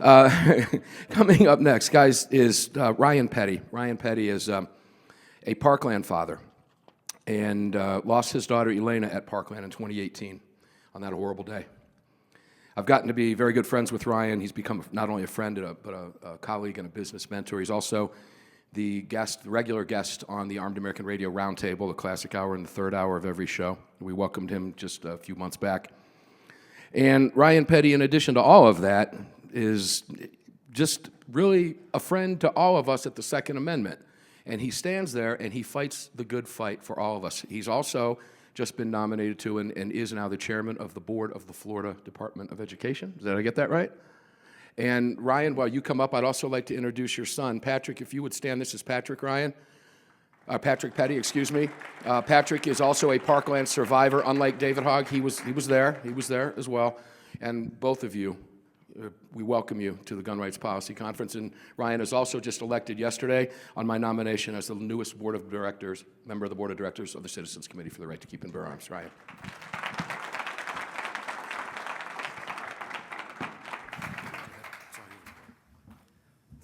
Coming up next, guys, is Ryan Petty. Ryan Petty is a Parkland father and lost his daughter Elena at Parkland in 2018 on that horrible day. I've gotten to be very good friends with Ryan. He's become not only a friend, but a colleague and a business mentor. He's also the regular guest on the Armed American Radio Roundtable, the classic hour and the third hour of every show. We welcomed him just a few months back. And Ryan Petty, in addition to all of that, is just really a friend to all of us at the Second Amendment. And he stands there and he fights the good fight for all of us. He's also just been nominated to and is now the chairman of the board of the Florida Department of Education. Did I get that right? And Ryan, while you come up, I'd also like to introduce your son. Patrick, if you would stand. This is Patrick Ryan. Patrick Petty, excuse me. Patrick is also a Parkland survivor, unlike David Hogg. He was there as well. And both of you, we welcome you to the Gun Rights Policy Conference. And Ryan is also just elected yesterday on my nomination as the newest member of the Board of Directors of the Citizens Committee for the Right to Keep and Bear Arms. Ryan.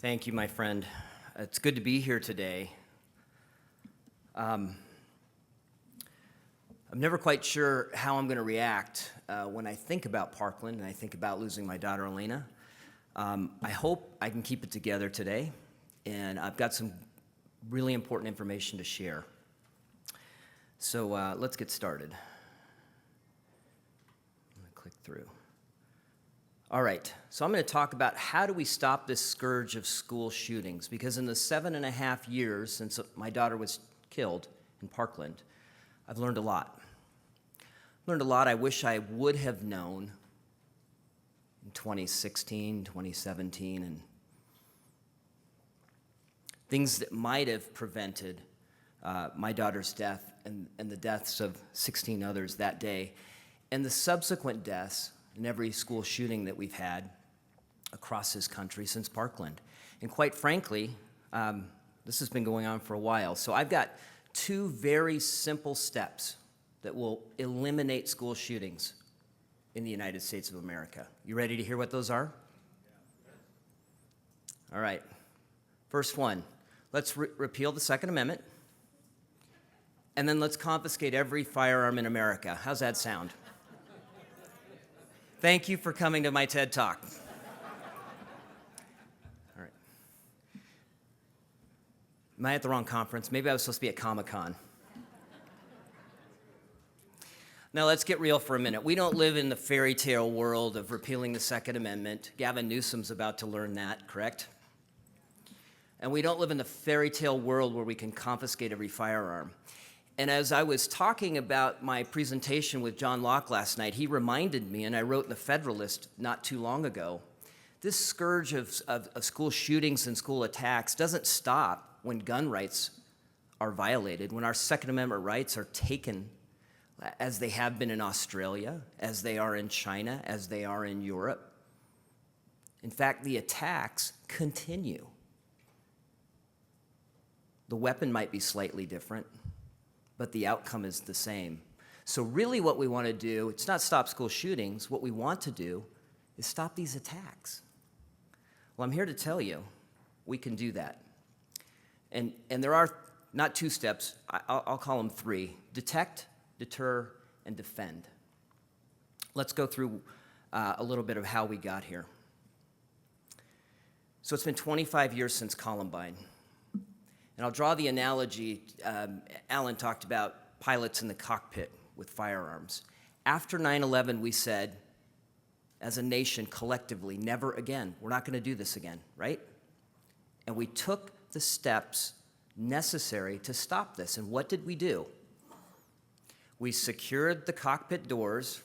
Thank you, my friend. It's good to be here today. I'm never quite sure how I'm going to react when I think about Parkland and I think about losing my daughter, Elena. I hope I can keep it together today, and I've got some really important information to share. So let's get started. I'm going to click through. All right, so I'm going to talk about how do we stop this scourge of school shootings, because in the 7.5 years since my daughter was killed in Parkland, I've learned a lot. I wish I would have known in 2016, 2017, and things that might have prevented my daughter's death and the deaths of 16 others that day, and the subsequent deaths in every school shooting that we've had across this country since Parkland. And quite frankly, this has been going on for a while. So I've got two very simple steps that will eliminate school shootings in the United States of America. You ready to hear what those are? All right. First one, let's repeal the Second Amendment, and then let's confiscate every firearm in America. How's that sound? Thank you for coming to my TED Talk. All right. Am I at the wrong conference? Maybe I was supposed to be at Comic-Con. Now let's get real for a minute. We don't live in the fairy tale world of repealing the Second Amendment. Gavin Newsom's about to learn that, correct? And we don't live in the fairy tale world where we can confiscate every firearm. And as I was talking about my presentation with John Locke last night, he reminded me, and I wrote in the Federalist not too long ago, this scourge of school shootings and school attacks doesn't stop when gun rights are violated, when our Second Amendment rights are taken, as they have been in Australia, as they are in China, as they are in Europe. In fact, the attacks continue. The weapon might be slightly different, but the outcome is the same. So really what we want to do, it's not stop school shootings. What we want to do is stop these attacks. Well, I'm here to tell you we can do that. And there are not two steps, I'll call them three: detect, deter, and defend. Let's go through a little bit of how we got here. So it's been 25 years since Columbine. And I'll draw the analogy, Alan talked about pilots in the cockpit with firearms. After 9/11, we said, as a nation, collectively, never again. We're not going to do this again, right? And we took the steps necessary to stop this. And what did we do? We secured the cockpit doors,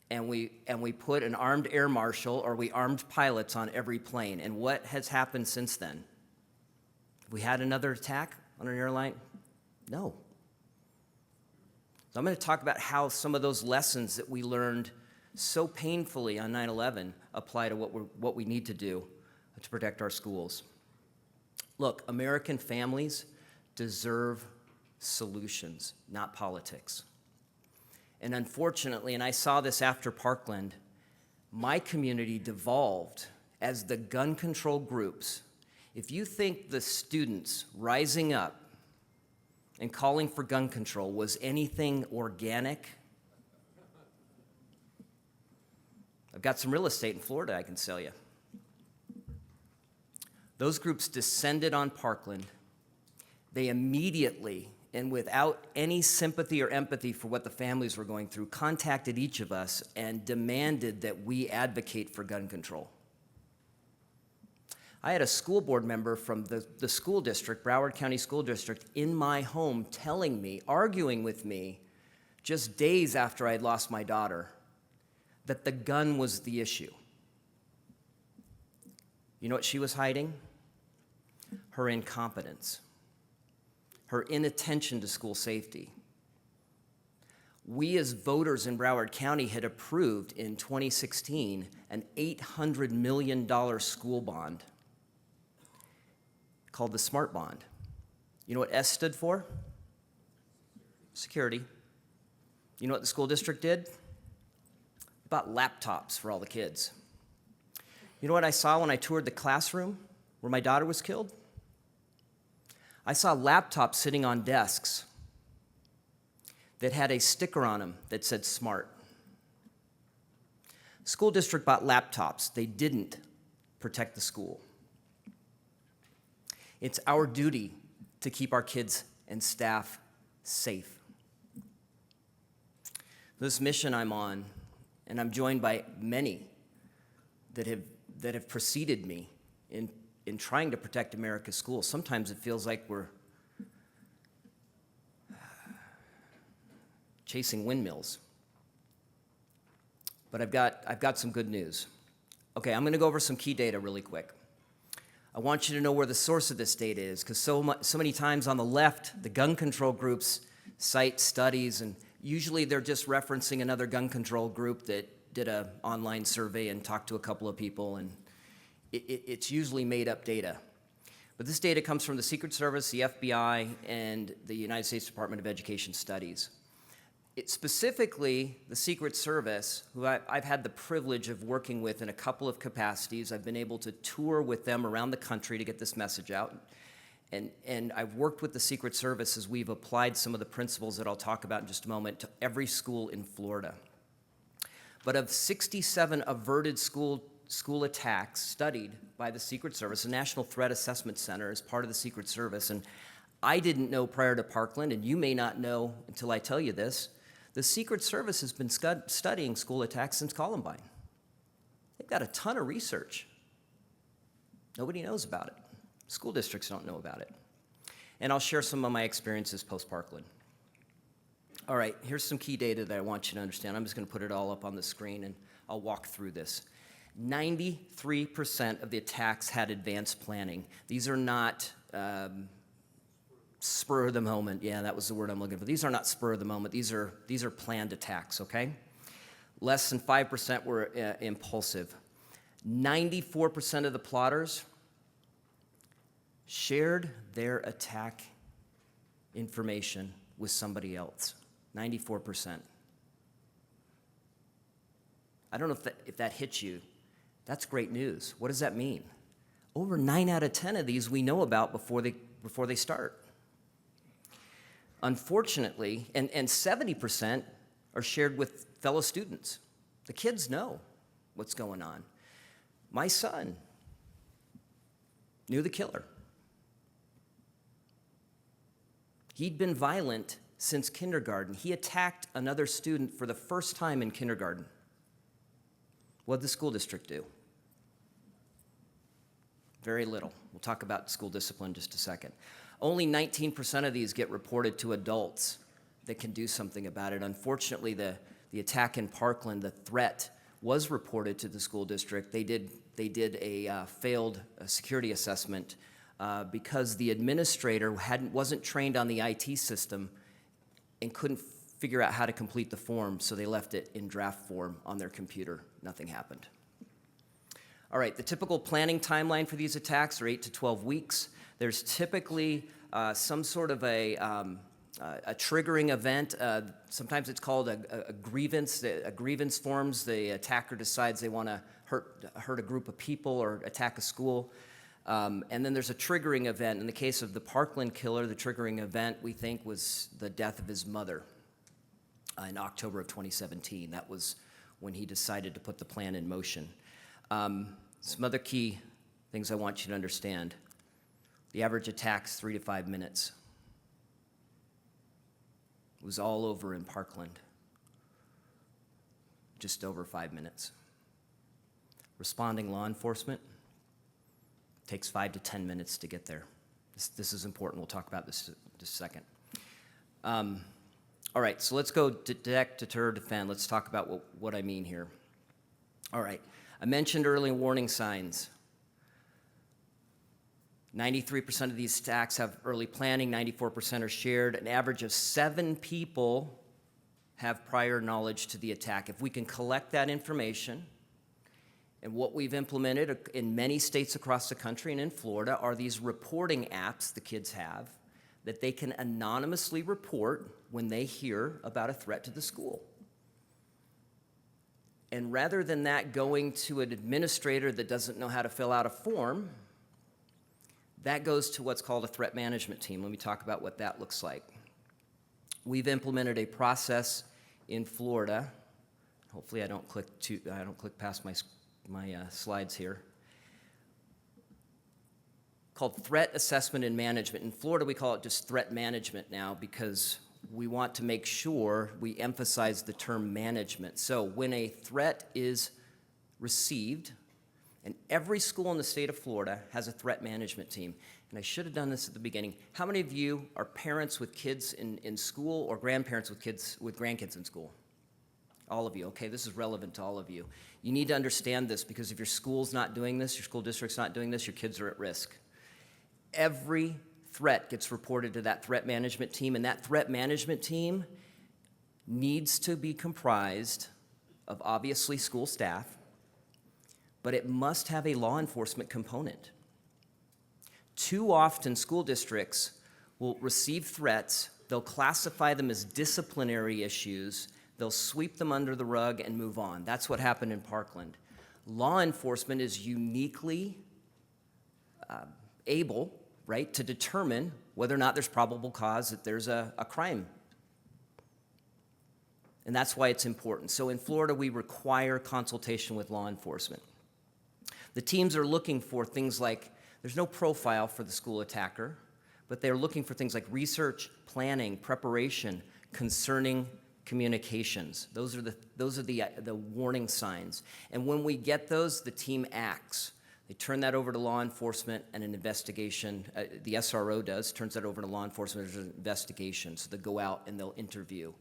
and we put an armed air marshal, or we armed pilots on every plane. And what has happened since then? Have we had another attack on an airline? No. So I'm going to talk about how some of those lessons that we learned so painfully on 9/11 apply to what we need to do to protect our schools. Look, American families deserve solutions, not politics. And unfortunately, and I saw this after Parkland, my community devolved as the gun control groups, if you think the students rising up and calling for gun control was anything organic, I've got some real estate in Florida I can sell you. Those groups descended on Parkland. They immediately, and without any sympathy or empathy for what the families were going through, contacted each of us and demanded that we advocate for gun control. I had a school board member from the school district, Broward County School District, in my home telling me, arguing with me, just days after I had lost my daughter, that the gun was the issue. You know what she was hiding? Her incompetence, her inattention to school safety. We as voters in Broward County had approved in 2016 an $800 million school bond called the SMART bond. You know what S stood for? Security. You know what the school district did? Bought laptops for all the kids. You know what I saw when I toured the classroom where my daughter was killed? I saw laptops sitting on desks that had a sticker on them that said SMART. School district bought laptops. They didn't protect the school. It's our duty to keep our kids and staff safe. This mission I'm on, and I'm joined by many that have preceded me in trying to protect America's schools. Sometimes it feels like we're chasing windmills. But I've got some good news. Okay, I'm going to go over some key data really quick. I want you to know where the source of this data is, because so many times on the left, the gun control groups cite studies, and usually they're just referencing another gun control group that did an online survey and talked to a couple of people, and it's usually made-up data. But this data comes from the Secret Service, the FBI, and the United States Department of Education Studies. Specifically, the Secret Service, who I've had the privilege of working with in a couple of capacities. I've been able to tour with them around the country to get this message out. And I've worked with the Secret Service as we've applied some of the principles that I'll talk about in just a moment to every school in Florida. But of 67 averted school attacks studied by the Secret Service, the National Threat Assessment Center is part of the Secret Service, and I didn't know prior to Parkland, and you may not know until I tell you this, the Secret Service has been studying school attacks since Columbine. They've got a ton of research. Nobody knows about it. School districts don't know about it. And I'll share some of my experiences post-Parkland. All right, here's some key data that I want you to understand. I'm just going to put it all up on the screen, and I'll walk through this. 93% of the attacks had advanced planning. These are not spur of the moment. Yeah, that was the word I'm looking for. These are not spur of the moment. These are planned attacks, okay? Less than 5% were impulsive. 94% of the plotters shared their attack information with somebody else. 94%. I don't know if that hits you. That's great news. What does that mean? Over 9 out of 10 of these we know about before they start. Unfortunately, and 70% are shared with fellow students. The kids know what's going on. My son knew the killer. He'd been violent since kindergarten. He attacked another student for the first time in kindergarten. What did the school district do? Very little. We'll talk about school discipline in just a second. Only 19% of these get reported to adults that can do something about it. Unfortunately, the attack in Parkland, the threat was reported to the school district. They did a failed security assessment because the administrator wasn't trained on the IT system and couldn't figure out how to complete the form, so they left it in draft form on their computer. Nothing happened. All right, the typical planning timeline for these attacks are 8 to 12 weeks. There's typically some sort of a a triggering event. Sometimes it's called a grievance. A grievance forms. The attacker decides they want to hurt a group of people or attack a school. And then there's a triggering event. In the case of the Parkland killer, the triggering event, we think, was the death of his mother in October of 2017. That was when he decided to put the plan in motion. Some other key things I want you to understand. The average attack's 3 to 5 minutes. It was all over in Parkland. Just over 5 minutes. Responding law enforcement takes 5 to 10 minutes to get there. This is important. We'll talk about this in just a second. All right, so let's go detect, deter, defend. Let's talk about what I mean here. All right, I mentioned early warning signs. 93% of these attacks have early planning, 94% are shared. An average of 7 people have prior knowledge to the attack. If we can collect that information, and what we've implemented in many states across the country and in Florida are these reporting apps the kids have that they can anonymously report when they hear about a threat to the school. And rather than that going to an administrator that doesn't know how to fill out a form, that goes to what's called a threat management team. Let me talk about what that looks like. We've implemented a process in Florida. Hopefully I don't click past my slides here. Called threat assessment and management. In Florida, we call it just threat management now because we want to make sure we emphasize the term management. So when a threat is received, and every school in the state of Florida has a threat management team. And I should have done this at the beginning. How many of you are parents with kids in school or grandparents with grandkids in school? All of you. Okay, this is relevant to all of you. You need to understand this because if your school's not doing this, your school district's not doing this, your kids are at risk. Every threat gets reported to that threat management team, and that threat management team needs to be comprised of obviously school staff, but it must have a law enforcement component. Too often, school districts will receive threats, they'll classify them as disciplinary issues, they'll sweep them under the rug and move on. That's what happened in Parkland. Law enforcement is uniquely able, right, to determine whether or not there's probable cause that there's a crime. And that's why it's important. So in Florida, we require consultation with law enforcement. The teams are looking for things like, there's no profile for the school attacker, but they're looking for things like research, planning, preparation, concerning communications. Those are the warning signs. And when we get those, the team acts. They turn that over to law enforcement and an investigation. The SRO turns that over to law enforcement. There's an investigation. So they go out and they'll interview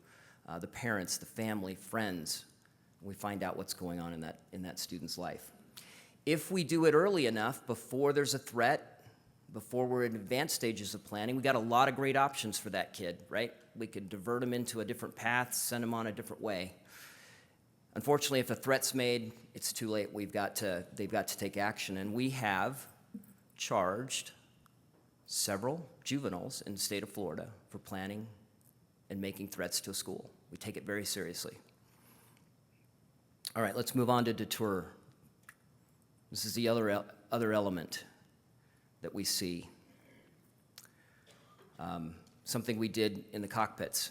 the parents, the family, friends. We find out what's going on in that student's life. If we do it early enough, before there's a threat, before we're in advanced stages of planning, we got a lot of great options for that kid, right? We could divert them into a different path, send them on a different way. Unfortunately, if a threat's made, it's too late. They've got to take action. And we have charged several juveniles in the state of Florida for planning and making threats to a school. We take it very seriously. All right, let's move on to deter. This is the other element that we see. Something we did in the cockpits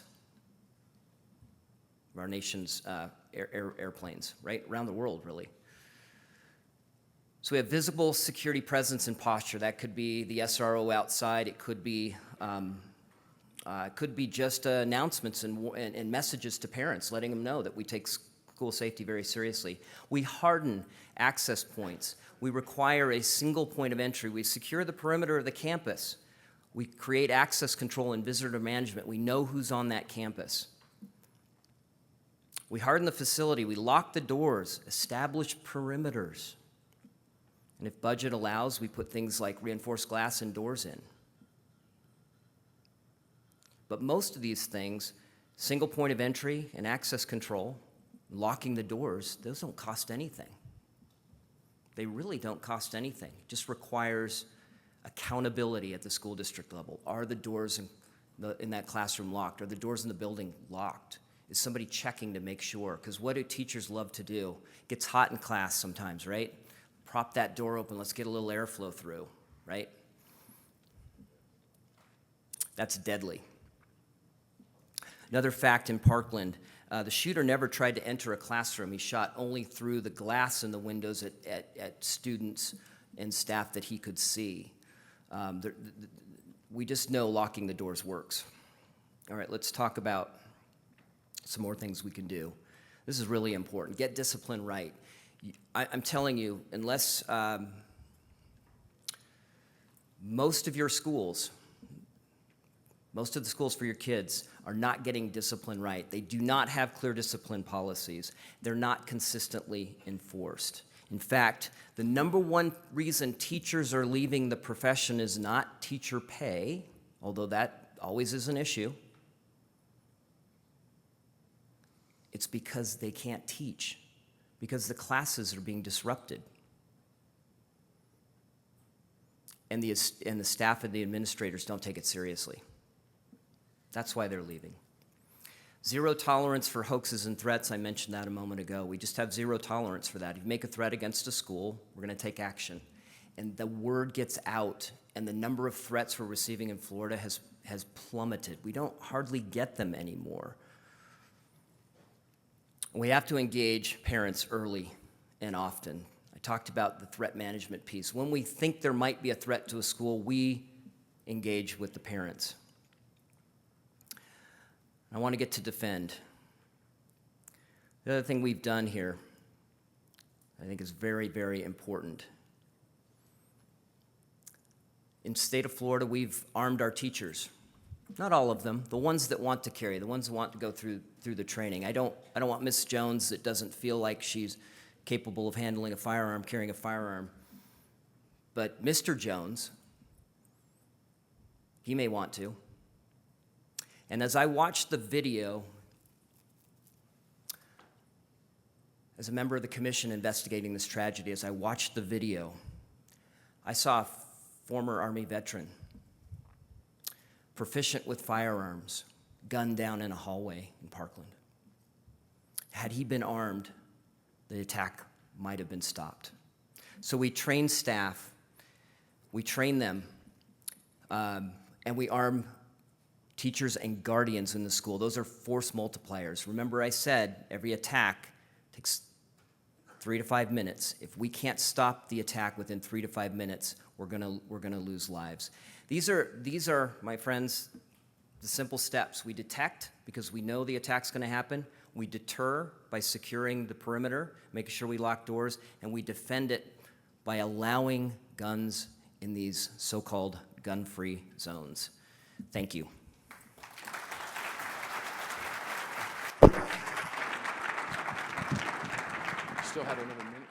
of our nation's airplanes, right? Around the world, really. So we have visible security presence and posture. That could be the SRO outside. It could be just announcements and messages to parents, letting them know that we take school safety very seriously. We harden access points. We require a single point of entry. We secure the perimeter of the campus. We create access control and visitor management. We know who's on that campus. We harden the facility. We lock the doors, establish perimeters. And if budget allows, we put things like reinforced glass and doors in. But most of these things, single point of entry and access control, locking the doors, those don't cost anything. They really don't cost anything. It just requires accountability at the school district level. Are the doors in that classroom locked? Are the doors in the building locked? Is somebody checking to make sure? Because what do teachers love to do? It gets hot in class sometimes, right? Prop that door open, let's get a little airflow through, right? That's deadly. Another fact in Parkland, the shooter never tried to enter a classroom. He shot only through the glass in the windows at students and staff that he could see. We just know locking the doors works. All right, let's talk about some more things we can do. This is really important. Get discipline right. I'm telling you, unless most of the schools for your kids are not getting discipline right. They do not have clear discipline policies. They're not consistently enforced. In fact, the number one reason teachers are leaving the profession is not teacher pay, although that always is an issue. It's because they can't teach, because the classes are being disrupted. And the staff and the administrators don't take it seriously. That's why they're leaving. Zero tolerance for hoaxes and threats. I mentioned that a moment ago. We just have zero tolerance for that. If you make a threat against a school, we're going to take action. And the word gets out, and the number of threats we're receiving in Florida has plummeted. We don't hardly get them anymore. We have to engage parents early and often. I talked about the threat management piece. When we think there might be a threat to a school, we engage with the parents. I want to get to defend. The other thing we've done here, I think is very, very important. In the state of Florida, we've armed our teachers. Not all of them, the ones that want to carry, the ones that want to go through the training. I don't want Miss Jones that doesn't feel like she's capable of handling a firearm, carrying a firearm. But Mr. Jones, he may want to. And as I watched the video, as a member of the commission investigating this tragedy, as I watched the video, I saw a former Army veteran, proficient with firearms, gunned down in a hallway in Parkland. Had he been armed, the attack might have been stopped. So we train staff, we train them, and we arm teachers and guardians in the school. Those are force multipliers. Remember I said every attack takes 3 to 5 minutes. If we can't stop the attack within 3 to 5 minutes, we're gonna lose lives. These are, my friends, the simple steps. We detect because we know the attack's gonna happen. We deter by securing the perimeter, making sure we lock doors, and we defend it by allowing guns in these so-called gun-free zones. Thank you. Still had another minute.